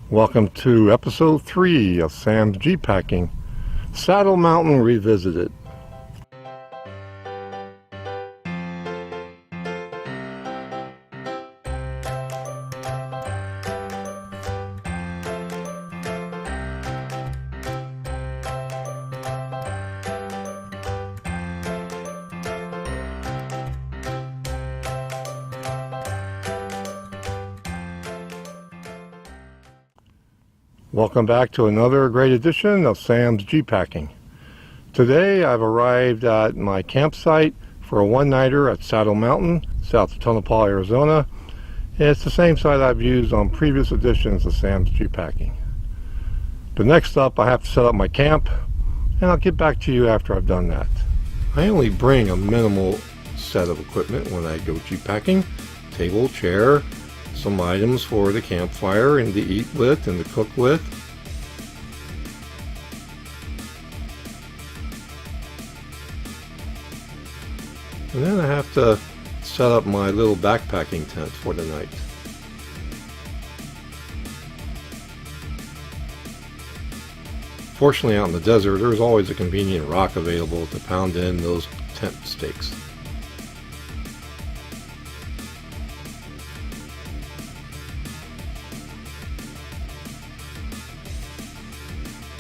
Welcome to episode 3 of Sam's Jeep-Packing, Saddle Mountain Revisited. Welcome back to another great edition of Sam's Jeep-Packing. Today I've arrived at my campsite for a one-nighter at Saddle Mountain, south of Tonopah, Arizona. It's the same site I've used on previous editions of Sam's Jeep-Packing. But next up I have to set up my camp, and I'll get back to you after I've done that. I only bring a minimal set of equipment when I go Jeep-packing: table, chair, some items for the campfire and to eat with and to cook with. And then I have to set up my little backpacking tent for the night. Fortunately, out in the desert, there's always a convenient rock available to pound in those tent stakes.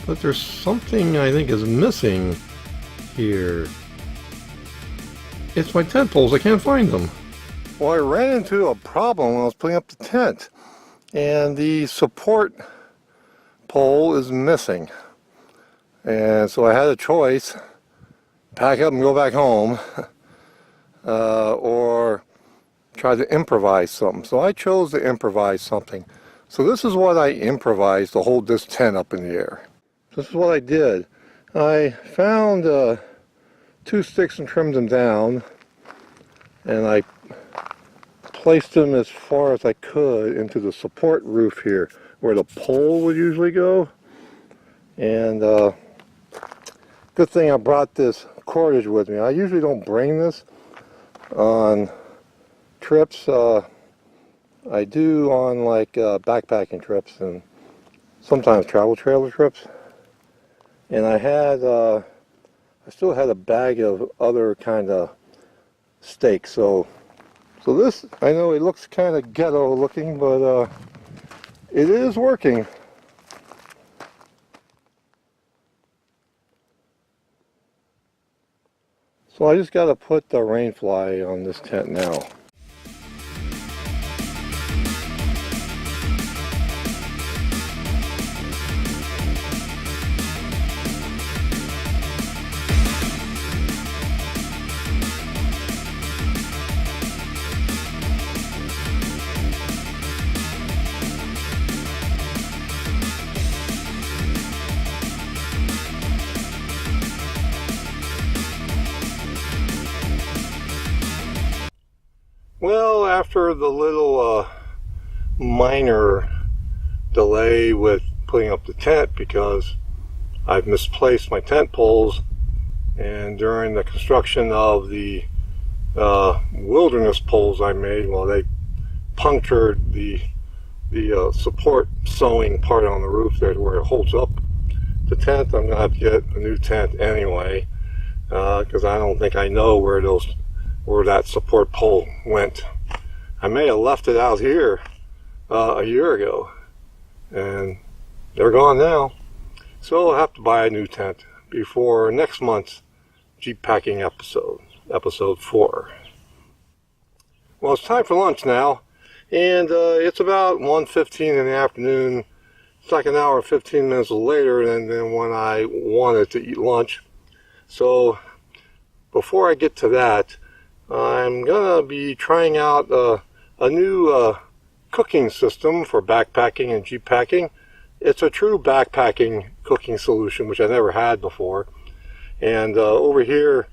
But there's something I think is missing here. It's my tent poles. I can't find them. Well, I ran into a problem when I was putting up the tent, and the support pole is missing. And so I had a choice: pack up and go back home, or try to improvise something. So I chose to improvise something. So this is what I improvised to hold this tent up in the air. This is what I did. I found 2 sticks and trimmed them down, and I placed them as far as I could into the support roof here, where the pole would usually go. And good thing I brought this cordage with me. I usually don't bring this on trips. I do on like backpacking trips and sometimes travel trailer trips. And I still had a bag of other kind of stakes. So this, I know it looks kind of ghetto looking, but it is working. So I just got to put the rain fly on this tent now. Well, after the little minor delay with putting up the tent because I've misplaced my tent poles, and during the construction of the wilderness poles I made, well, they punctured the support sewing part on the roof there where it holds up the tent. I'm going to have to get a new tent anyway, because I don't think I know where that support pole went. I may have left it out here a year ago, and they're gone now. So I'll have to buy a new tent before next month's Jeep packing episode 4. Well, it's time for lunch now, and it's about 1:15 in the afternoon. It's like an hour and 15 minutes later than when I wanted to eat lunch. So before I get to that, I'm gonna be trying out a new cooking system for backpacking and Jeep packing. It's a true backpacking cooking solution, which I never had before. And over here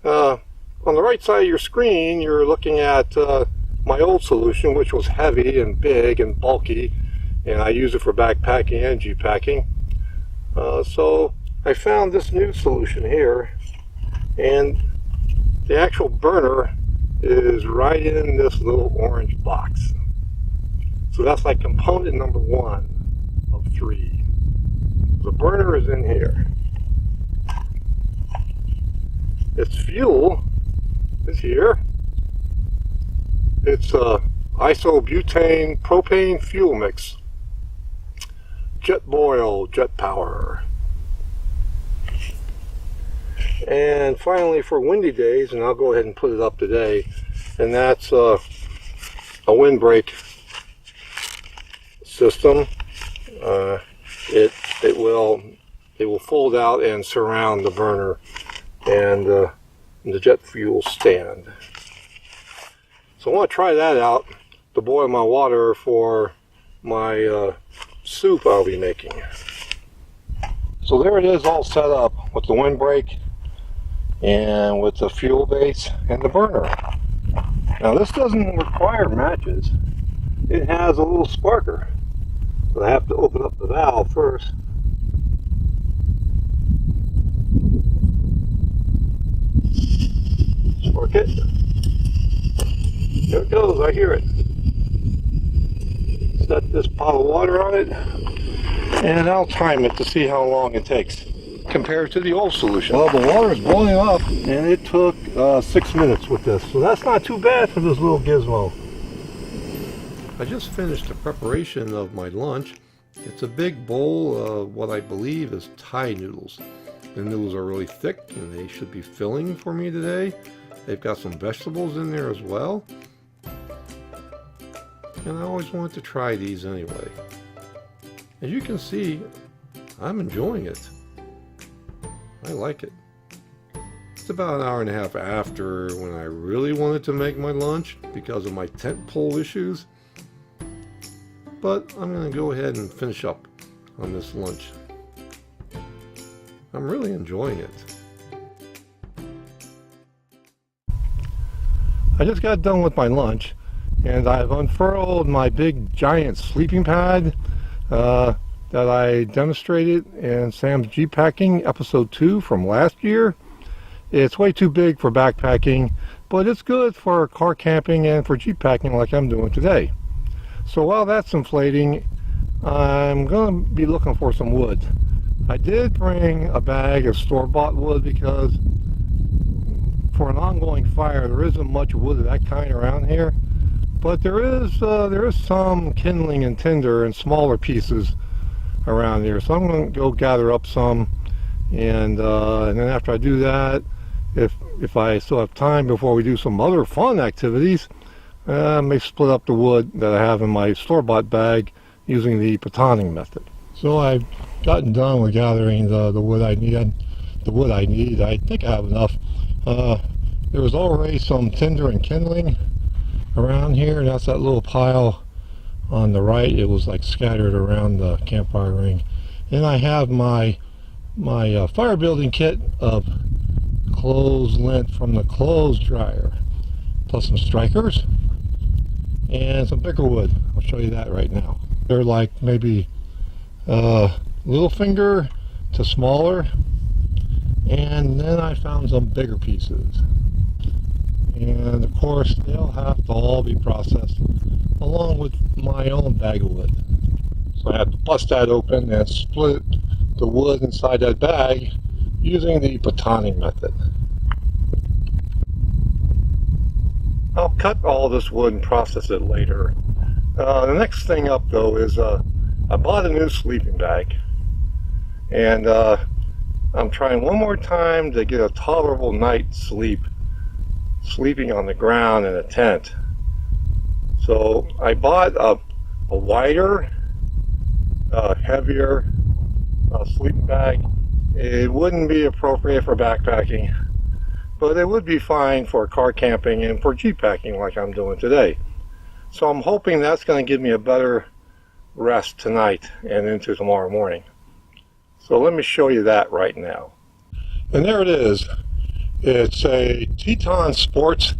on the right side of your screen, you're looking at my old solution, which was heavy and big and bulky, and I use it for backpacking and Jeep packing. So I found this new solution here, and the actual burner is right in this little orange box. So that's like component number 1. 3. The burner is in here. Its fuel is here. It's isobutane propane fuel mix. Jet boil, jet power. And finally, for windy days, and I'll go ahead and put it up today, and that's a windbreak system. It will fold out and surround the burner and the jet fuel stand. So I want to try that out to boil my water for my soup I'll be making. So there it is, all set up with the windbreak and with the fuel base and the burner. Now this doesn't require matches. It has a little sparker, but I have to open up the valve first. Spark it. There it goes, I hear it. Set this pot of water on it, and I'll time it to see how long it takes compared to the old solution. Well, the water is boiling up, and it took 6 minutes with this, so that's not too bad for this little gizmo. I just finished the preparation of my lunch. It's a big bowl of what I believe is Thai noodles. The noodles are really thick, and they should be filling for me today. They've got some vegetables in there as well. And I always wanted to try these anyway. As you can see, I'm enjoying it. I like it. It's about an hour and a half after when I really wanted to make my lunch because of my tent pole issues. But I'm going to go ahead and finish up on this lunch. I'm really enjoying it. I just got done with my lunch, and I've unfurled my big giant sleeping pad that I demonstrated in Sam's Jeep Packing episode 2 from last year. It's way too big for backpacking, but it's good for car camping and for Jeep packing like I'm doing today. So while that's inflating, I'm going to be looking for some wood. I did bring a bag of store-bought wood because for an ongoing fire there isn't much wood of that kind around here, but there is some kindling and tinder and smaller pieces around here, so I'm going to go gather up some, and then after I do that, if I still have time before we do some other fun activities, I may split up the wood that I have in my store-bought bag using the batoning method. So I've gotten done with gathering the wood I need. I think I have enough. There was already some tinder and kindling around here, and that's that little pile on the right. It was like scattered around the campfire ring. Then I have my fire building kit of clothes lint from the clothes dryer, plus some strikers and some bigger wood. I'll show you that right now. They're like maybe little finger to smaller, and then I found some bigger pieces, and of course they'll have to all be processed along with my own bag of wood. So I have to bust that open and split the wood inside that bag using the batoning method. I'll cut all this wood and process it later. The next thing up though is I bought a new sleeping bag, and I'm trying one more time to get a tolerable night's sleeping on the ground in a tent. So I bought a wider, heavier sleeping bag. It wouldn't be appropriate for backpacking, but it would be fine for car camping and for Jeep packing like I'm doing today. So I'm hoping that's going to give me a better rest tonight and into tomorrow morning. So let me show you that right now. And there it is. It's a Teton Sports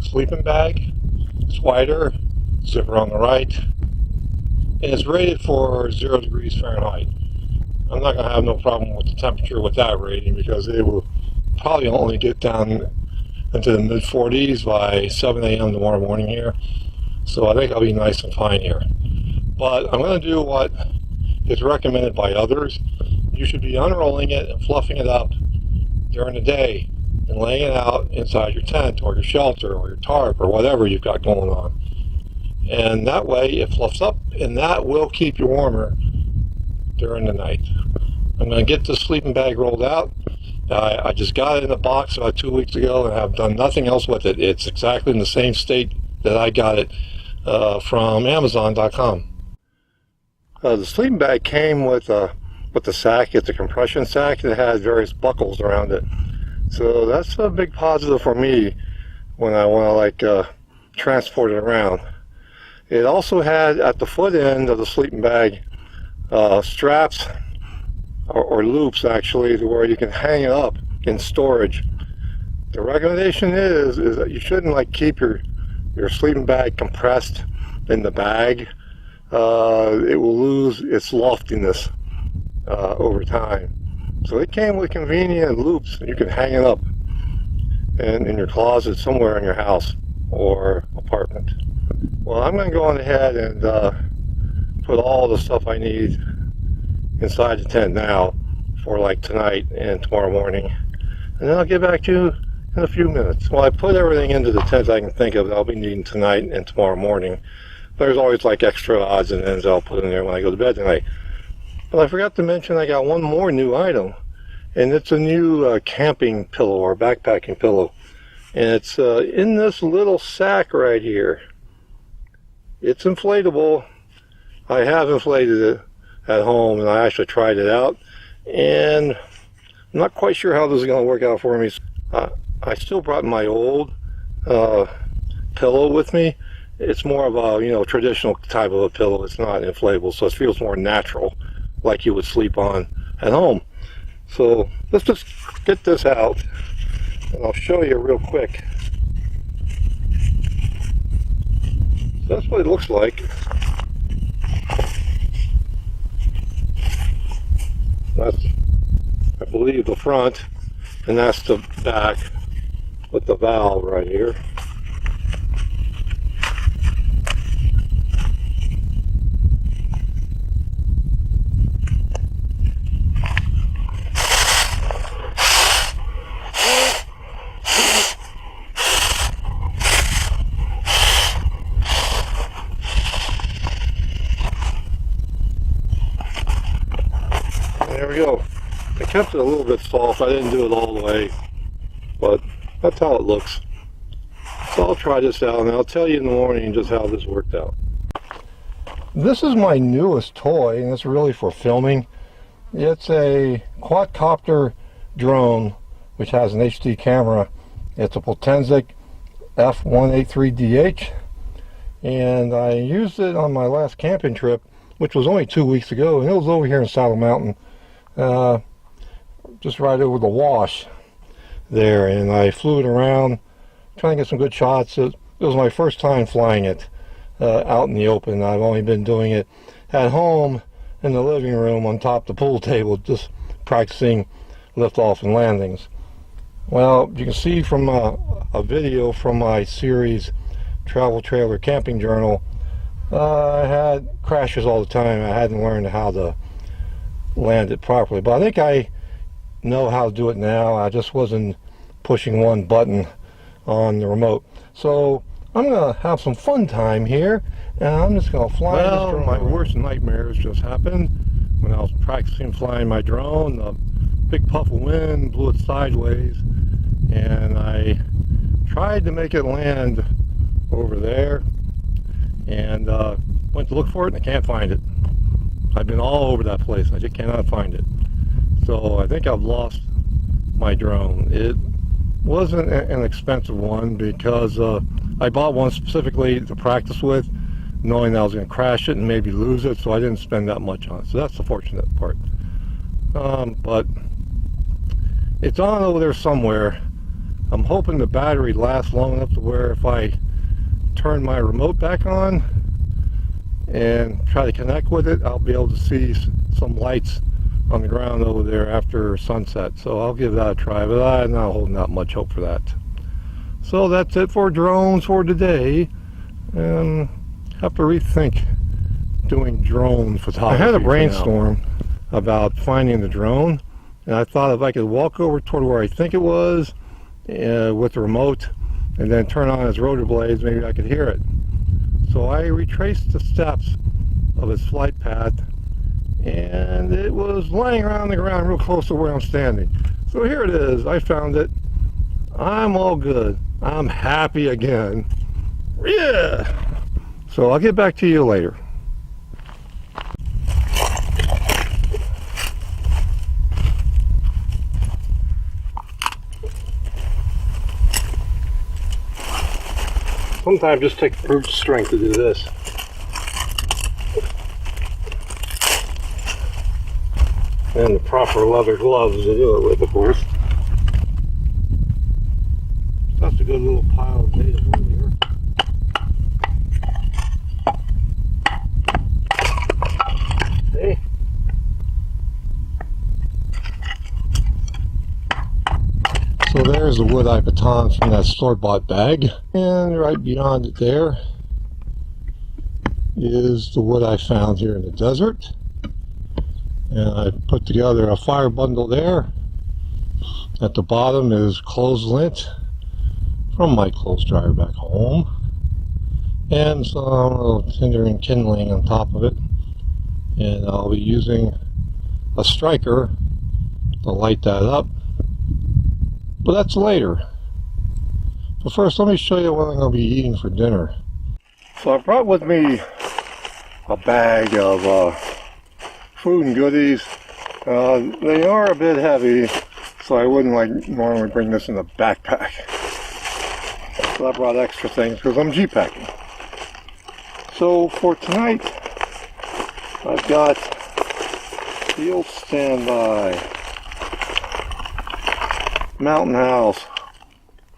sleeping bag. It's wider, zipper on the right, and it's rated for 0 degrees Fahrenheit. I'm not going to have no problem with the temperature with that rating because it will probably only get down into the mid-40s by 7 a.m. tomorrow morning here. So I think I'll be nice and fine here. but I'm going to do what is recommended by others. You should be unrolling it and fluffing it up during the day and laying it out inside your tent or your shelter or your tarp or whatever you've got going on. And that way it fluffs up, and that will keep you warmer during the night. I'm going to get the sleeping bag rolled out. I just got it in a box about 2 weeks ago and have done nothing else with it. It's exactly in the same state that I got it from Amazon.com. The sleeping bag came with the sack. It's a compression sack that has various buckles around it. So that's a big positive for me when I want to transport it around. It also had at the foot end of the sleeping bag straps or loops actually, to where you can hang it up in storage. The recommendation is that you shouldn't keep your sleeping bag compressed in the bag. It will lose its loftiness over time. So it came with convenient loops. You can hang it up in your closet somewhere in your house or apartment. Well, I'm going to go on ahead and put all the stuff I need inside the tent now for tonight and tomorrow morning, and then I'll get back to you in a few minutes. Well, I put everything into the tent I can think of that I'll be needing tonight and tomorrow morning. There's always extra odds and ends I'll put in there when I go to bed tonight. But I forgot to mention I got one more new item, and it's a new camping pillow or backpacking pillow, and it's in this little sack right here. It's inflatable. I have inflated it at home, and I actually tried it out, and I'm not quite sure how this is going to work out for me. I still brought my old pillow with me. It's more of a traditional type of a pillow. It's not inflatable, so it feels more natural, like you would sleep on at home. So let's just get this out, and I'll show you real quick. So that's what it looks like. That's, I believe, the front, and that's the back with the valve right here. There we go. I kept it a little bit soft. I didn't do it all the way, but that's how it looks. So I'll try this out, and I'll tell you in the morning just how this worked out. This is my newest toy, and it's really for filming. It's a quad-copter drone, which has an HD camera. It's a Potenzic F183DH, and I used it on my last camping trip, which was only 2 weeks ago, and it was over here in Saddle Mountain. Just right over the wash there, and I flew it around trying to get some good shots. It was my first time flying it out in the open. I've only been doing it at home in the living room on top of the pool table, just practicing liftoff and landings. Well, you can see from a video from my series Travel Trailer Camping Journal, I had crashes all the time. I hadn't learned how to land it properly, but I think I know how to do it now. I just wasn't pushing one button on the remote. So I'm gonna have some fun time here, and I'm just gonna fly this drone. My worst nightmares just happened when I was practicing flying my drone. A big puff of wind blew it sideways, and I tried to make it land over there, and went to look for it, and I can't find it. I've been all over that place. I just cannot find it. So I think I've lost my drone. It wasn't an expensive one, because I bought one specifically to practice with, knowing that I was going to crash it and maybe lose it, so I didn't spend that much on it. So that's the fortunate part. But it's on over there somewhere. I'm hoping the battery lasts long enough to where if I turn my remote back on and try to connect with it, I'll be able to see some lights on the ground over there after sunset. So I'll give that a try, but I'm not holding out much hope for that. So that's it for drones for today. Have to rethink doing drone photography. I had a brainstorm about finding the drone, and I thought if I could walk over toward where I think it was with the remote and then turn on its rotor blades, maybe I could hear it. So I retraced the steps of its flight path, and it was lying around the ground real close to where I'm standing. So here it is. I found it. I'm all good. I'm happy again. Yeah! So I'll get back to you later. Sometimes just take brute strength to do this. And the proper leather gloves to do it with, of course. That's a good little pile of data over here. See? So there's the wood I batoned from that store-bought bag, and right beyond it there is the wood I found here in the desert. And I put together a fire bundle there. At the bottom is clothes lint from my clothes dryer back home, and some little tinder and kindling on top of it. And I'll be using a striker to light that up. But that's later. But first, let me show you what I'm going to be eating for dinner. So I brought with me a bag of food and goodies. They are a bit heavy, so I wouldn't like normally bring this in a backpack. So I brought extra things because I'm G-packing. So for tonight, I've got the old standby Mountain House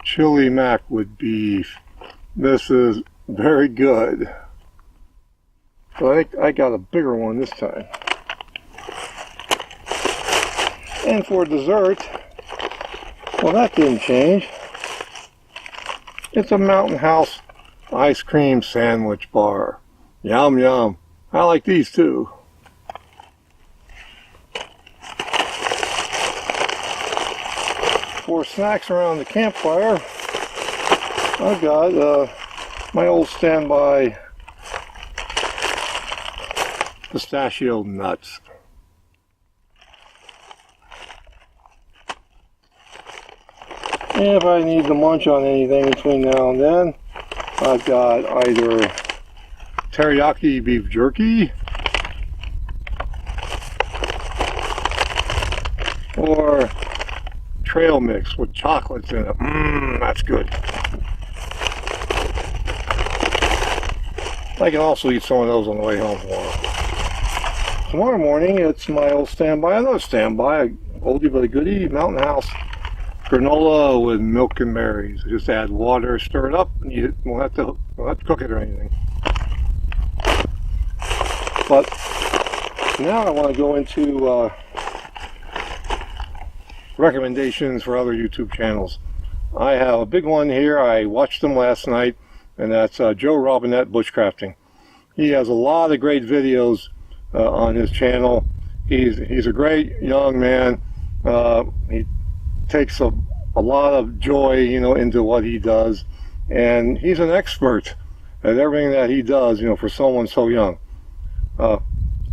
chili mac with beef. This is very good. So I think I got a bigger one this time. And for dessert, well, that didn't change. It's a Mountain House ice cream sandwich bar. Yum yum. I like these too. For snacks around the campfire, I've got my old standby pistachio nuts. And if I need to munch on anything between now and then, I've got either teriyaki beef jerky or trail mix with chocolates in it. That's good. I can also eat some of those on the way home tomorrow. Tomorrow morning, it's my old standby, another standby, oldie but a goodie, Mountain House granola with milk and berries. Just add water, stir it up, and you won't have to cook it or anything. But now I want to go into recommendations for other YouTube channels. I have a big one here. I watched them last night, and that's Joe Robinette Bushcrafting. He has a lot of great videos on his channel. He's a great young man. He takes a lot of joy, into what he does, and he's an expert at everything that he does, for someone so young.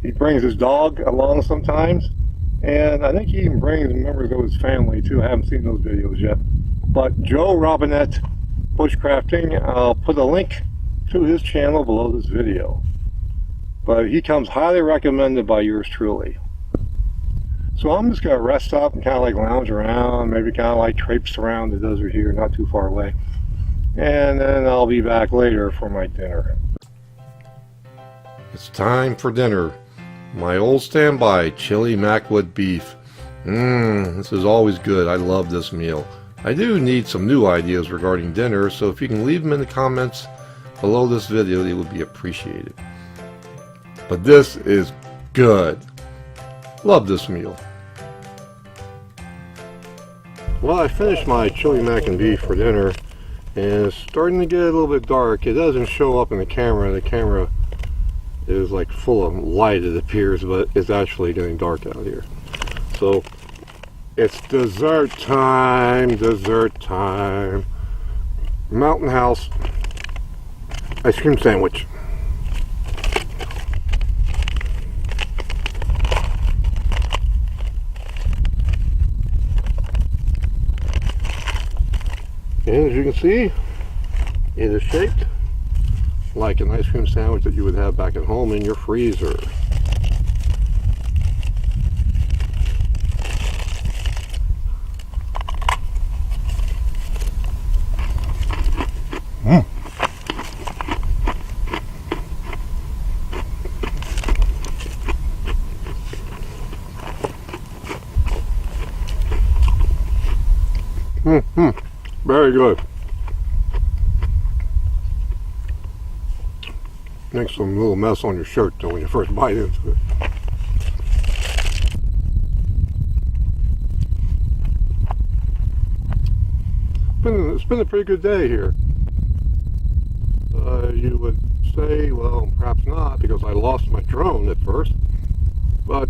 He brings his dog along sometimes, and I think he even brings members of his family too. I haven't seen those videos yet. But Joe Robinette Bushcrafting, I'll put a link to his channel below this video. But he comes highly recommended by yours truly. So I'm just going to rest up and kind of like lounge around, maybe kind of like traipse around the desert here, not too far away. And then I'll be back later for my dinner. It's time for dinner. My old standby chili mac with beef. This is always good. I love this meal. I do need some new ideas regarding dinner, so if you can leave them in the comments below this video, it would be appreciated. But this is good. Love this meal. Well, I finished my chili mac and beef for dinner, and it's starting to get a little bit dark. It doesn't show up in the camera. The camera is like full of light, it appears, but it's actually getting dark out here. So it's dessert time, dessert time. Mountain House ice cream sandwich. And as you can see, it is shaped like an ice cream sandwich that you would have back at home in your freezer. Very good. Makes some little mess on your shirt though when you first bite into it. It's been a pretty good day here. You would say, well, perhaps not, because I lost my drone at first, but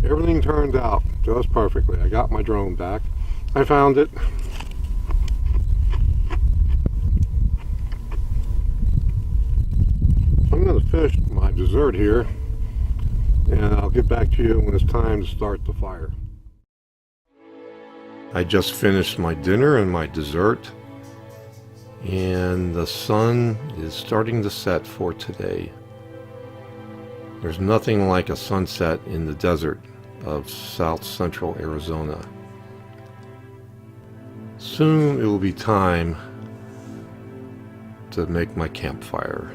everything turned out just perfectly. I got my drone back. I found it. I'm going to finish my dessert here, and I'll get back to you when it's time to start the fire. I just finished my dinner and my dessert, and the sun is starting to set for today. There's nothing like a sunset in the desert of south central Arizona. Soon it will be time to make my campfire.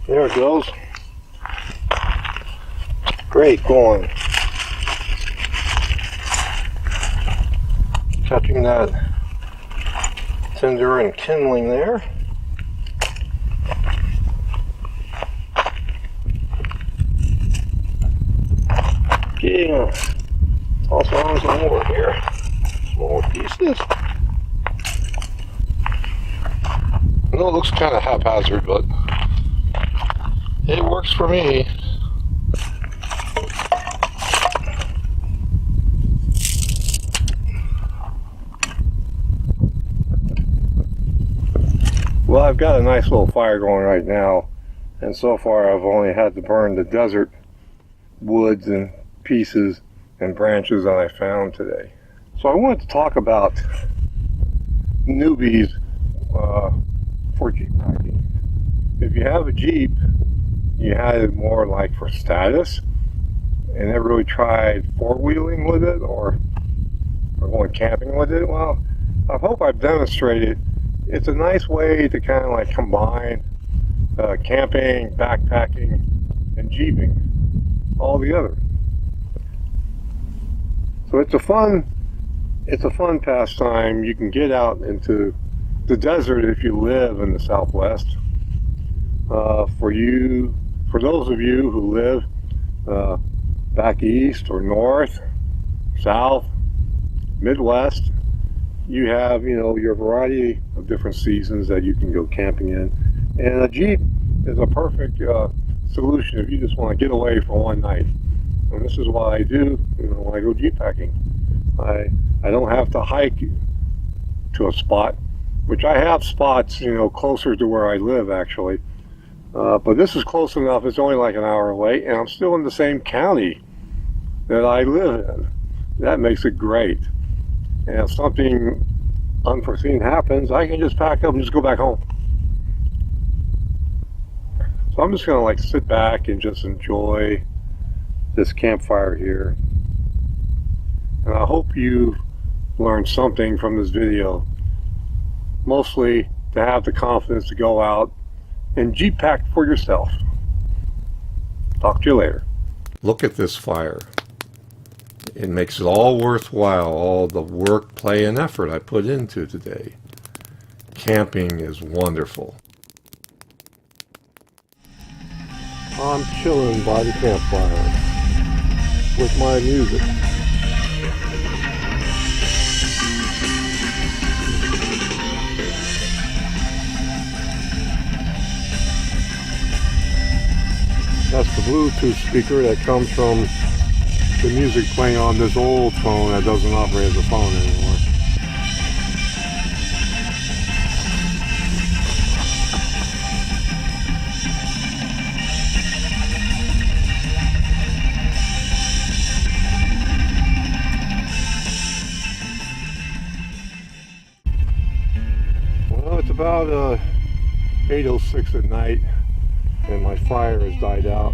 There it goes. Great going. Catching that tinder and kindling there. Getting also on some more here. Smaller pieces. I know it looks kind of haphazard, but it works for me. Well, I've got a nice little fire going right now, and so far I've only had to burn the desert woods and pieces and branches that I found today. So I wanted to talk about newbies for Jeep packing. If you have a Jeep, you had it more like for status and never really tried four-wheeling with it or going camping with it, well, I hope I've demonstrated it's a nice way to kind of like combine camping, backpacking, and jeeping all together. So it's a fun pastime. You can get out into the desert if you live in the Southwest. For those of you who live back east or north, south, Midwest, you have, your variety of different seasons that you can go camping in. And a Jeep is a perfect solution if you just want to get away for one night. And this is what I do when I go Jeep packing. I don't have to hike to a spot, which I have spots, closer to where I live actually. But this is close enough, it's only like an hour away, and I'm still in the same county that I live in. That makes it great. And if something unforeseen happens, I can just pack up and just go back home. So I'm just going to sit back and just enjoy this campfire here. And I hope you learned something from this video. Mostly to have the confidence to go out and Jeep pack for yourself. Talk to you later. Look at this fire. It makes it all worthwhile, all the work, play, and effort I put into today. Camping is wonderful. I'm chilling by the campfire with my music. a Bluetooth speaker that comes from the music playing on this old phone that doesn't operate as a phone anymore. Well, it's about 8:06 at night and my fire has died out.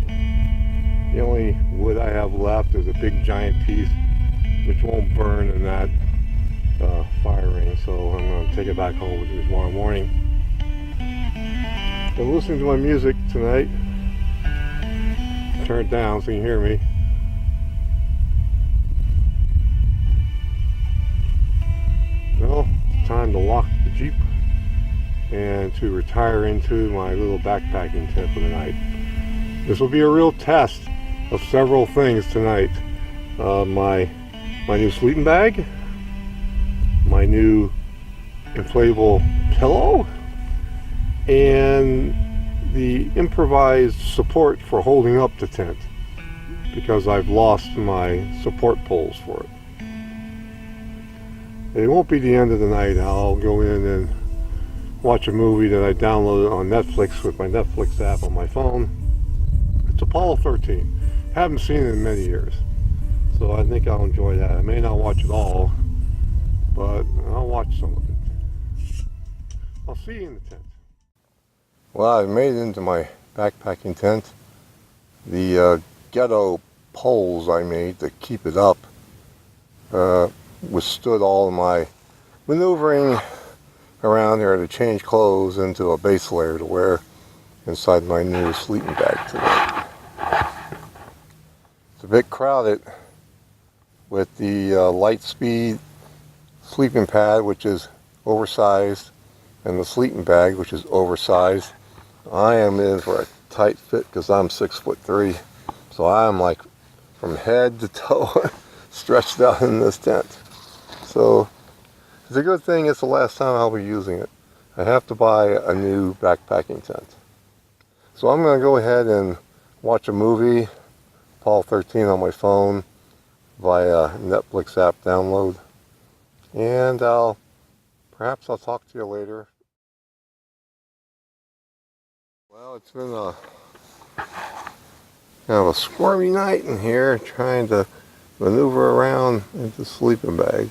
The only wood I have left is a big giant piece which won't burn in that fire ring, so I'm going to take it back home with me tomorrow morning. Been listening to my music tonight. Turn it down so you can hear me. Well, it's time to lock the Jeep and to retire into my little backpacking tent for the night. This will be a real test of several things tonight. My new sleeping bag, my new inflatable pillow, and the improvised support for holding up the tent because I've lost my support poles for it. It won't be the end of the night. I'll go in and watch a movie that I downloaded on Netflix with my Netflix app on my phone. It's Apollo 13. Haven't seen it in many years, so I think I'll enjoy that. I may not watch it all, but I'll watch some of it. I'll see you in the tent. Well, I made it into my backpacking tent. The ghetto poles I made to keep it up withstood all of my maneuvering around here to change clothes into a base layer to wear inside my new sleeping bag today. It's a bit crowded with the light speed sleeping pad, which is oversized, and the sleeping bag, which is oversized. I am in for a tight fit because I'm 6'3", so I'm like from head to toe stretched out in this tent. So it's a good thing it's the last time I'll be using it. I have to buy a new backpacking tent. So I'm going to go ahead and watch a movie, Apollo 13 on my phone via Netflix app download. And perhaps I'll talk to you later. Well, it's been a kind of a squirmy night in here trying to maneuver around in the sleeping bag.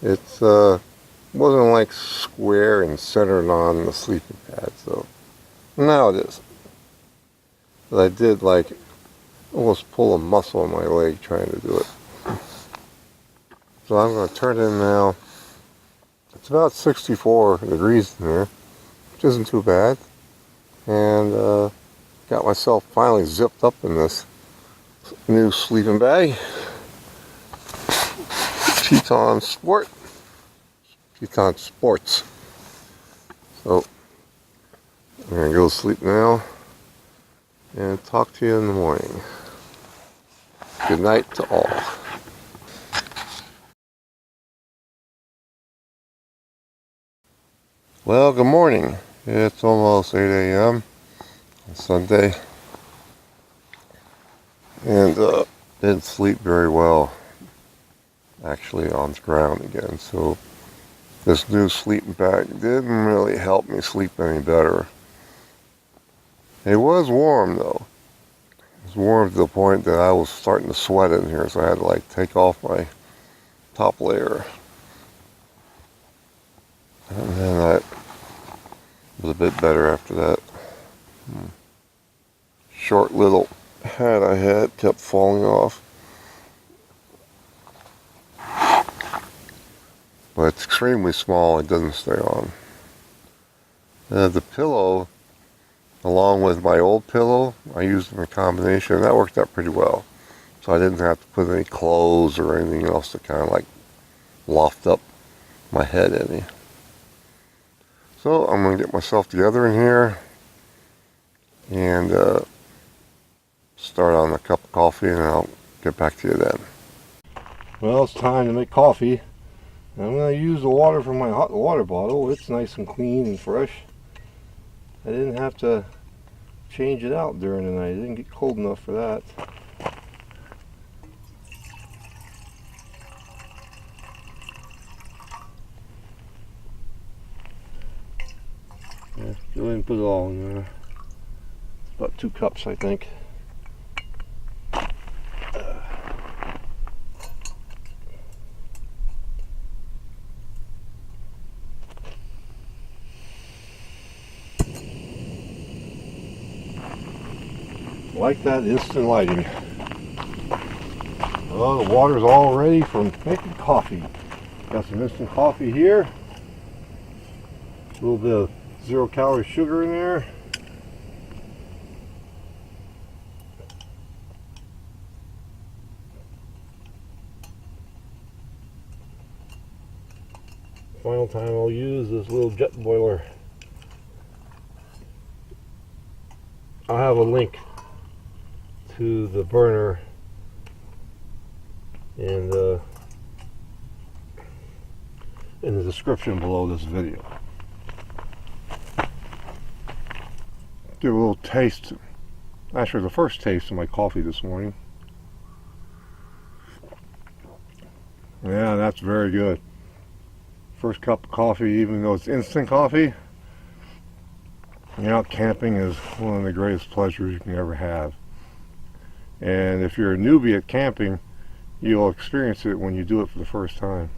It's wasn't like square and centered on the sleeping pad, so now it is. But I did like almost pull a muscle in my leg trying to do it. So I'm going to turn it in now. It's about 64 degrees in here, which isn't too bad. And got myself finally zipped up in this new sleeping bag. Teton Sports. So I'm going to go to sleep now and talk to you in the morning. Good night to all. Well, good morning. It's almost 8 a.m. on Sunday. And didn't sleep very well actually on the ground again. So this new sleeping bag didn't really help me sleep any better. It was warm though. It was warm to the point that I was starting to sweat in here, so I had to like take off my top layer. And then I was a bit better after that. Short little hat I had kept falling off. But it's extremely small, it doesn't stay on. The pillow, along with my old pillow, I used them in combination, and that worked out pretty well. So I didn't have to put any clothes or anything else to kind of like loft up my head any. So I'm going to get myself together in here and start on a cup of coffee, and I'll get back to you then. Well, it's time to make coffee. I'm going to use the water from my hot water bottle. It's nice and clean and fresh. I didn't have to change it out during the night. It didn't get cold enough for that. Yeah, go ahead and put it all in there. About 2 cups, I think. Like that instant lighting. Oh, the water's all ready for making coffee. Got some instant coffee here. A little bit of 0-calorie sugar in there. Final time I'll use this little jet boiler. I'll have a link to the burner and in the description below this video. Give a little taste, actually the first taste of my coffee this morning. Yeah, that's very good. First cup of coffee, even though it's instant coffee, out camping is one of the greatest pleasures you can ever have. And if you're a newbie at camping, you'll experience it when you do it for the first time.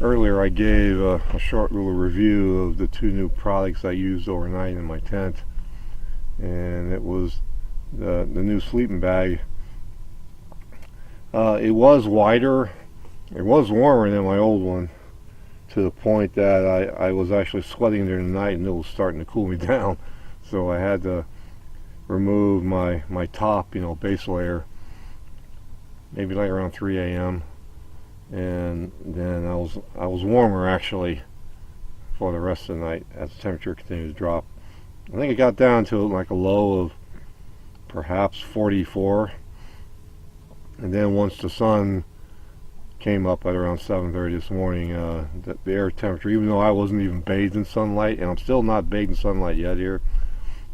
Earlier I gave a short little review of the 2 new products I used overnight in my tent, and it was the new sleeping bag. It was wider, it was warmer than my old one, to the point that I was actually sweating during the night and it was starting to cool me down. So I had to remove my top, base layer, maybe like around 3 a.m. and then I was warmer actually for the rest of the night as the temperature continued to drop. I think it got down to like a low of perhaps 44, and then once the sun came up at around 7:30 this morning, the air temperature, even though I wasn't even bathed in sunlight, and I'm still not bathed in sunlight yet here,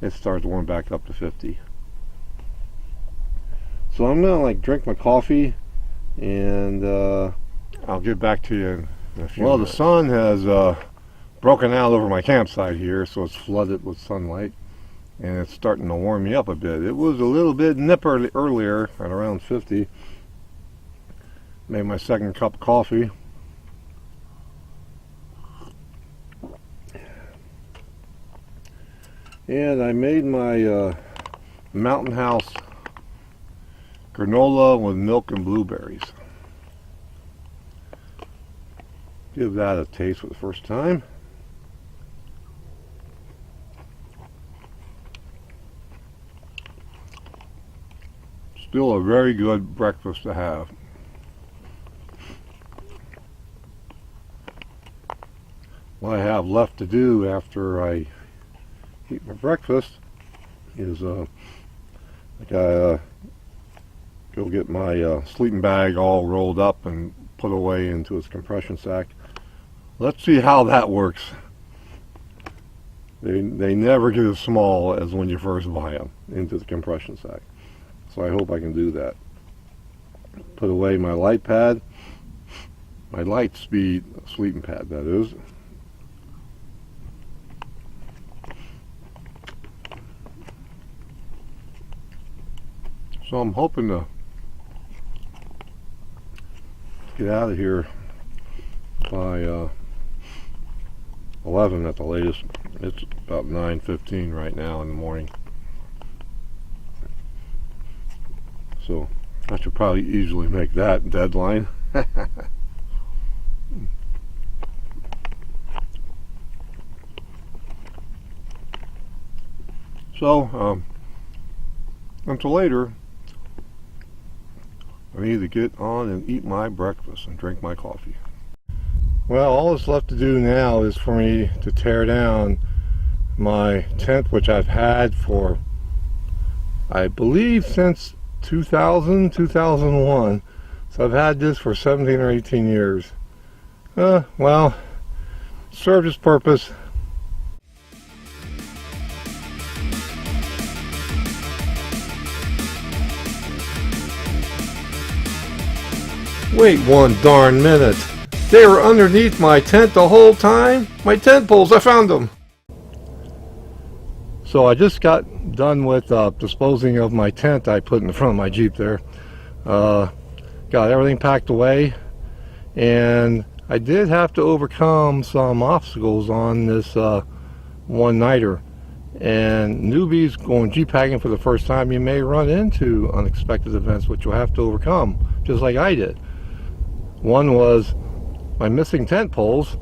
it started to warm back up to 50. So I'm gonna drink my coffee, and I'll get back to you in a few minutes. The sun has broken out over my campsite here, so it's flooded with sunlight, and it's starting to warm me up a bit. It was a little bit nipper earlier at around 50. Made my second cup of coffee. And I made my Mountain House granola with milk and blueberries. Give that a taste for the first time. Still a very good breakfast to have. What I have left to do after I eat my breakfast is I gotta go get my sleeping bag all rolled up and put away into its compression sack. Let's see how that works. They never get as small as when you first buy them into the compression sack. So I hope I can do that. Put away my light pad, my light speed sleeping pad that is. So I'm hoping to get out of here by 11 at the latest. It's about 9:15 right now in the morning. So I should probably easily make that deadline. So until later, I need to get on and eat my breakfast and drink my coffee. Well, all that's left to do now is for me to tear down my tent, which I've had for, I believe, since 2001. So I've had this for 17 or 18 years. Well, served its purpose. Wait one darn minute. They were underneath my tent the whole time? My tent poles, I found them. So I just got done with disposing of my tent I put in the front of my Jeep there. Got everything packed away, and I did have to overcome some obstacles on this one-nighter. And newbies going Jeep packing for the first time, you may run into unexpected events which you'll have to overcome, just like I did. One was my missing tent poles,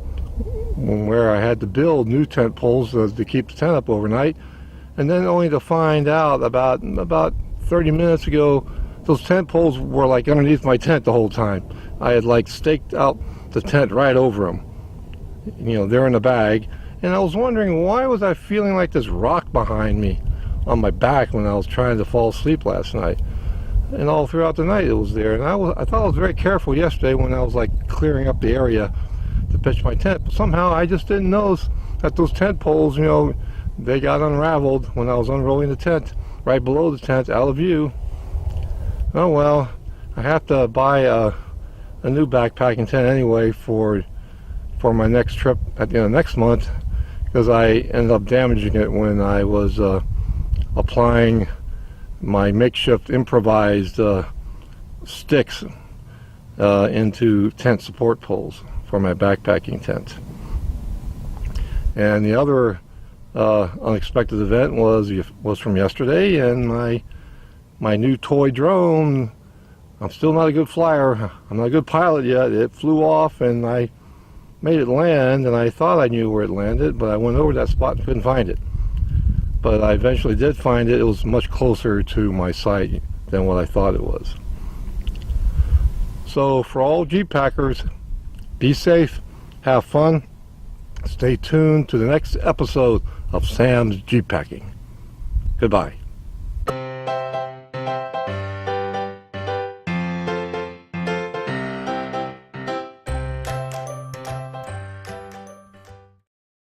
where I had to build new tent poles to keep the tent up overnight, and then only to find out about 30 minutes ago those tent poles were like underneath my tent the whole time. I had like staked out the tent right over them. You know, they're in a bag, and I was wondering, why was I feeling like this rock behind me on my back when I was trying to fall asleep last night? And all throughout the night it was there. And I thought I was very careful yesterday when I was like clearing up the area to pitch my tent, but somehow I just didn't notice that those tent poles, you know, they got unraveled when I was unrolling the tent right below the tent, out of view. Oh well, I have to buy a new backpacking tent anyway for my next trip at the end of next month, because I ended up damaging it when I was applying my makeshift improvised sticks into tent support poles for my backpacking tent. And the other unexpected event was from yesterday, and my new toy drone. I'm still not a good flyer. I'm not a good pilot yet. It flew off, and I made it land, and I thought I knew where it landed, but I went over that spot and couldn't find it. But I eventually did find it. It was much closer to my site than what I thought it was. So for all Jeep packers, be safe, have fun, stay tuned to the next episode of Sam's Jeep Packing. Goodbye.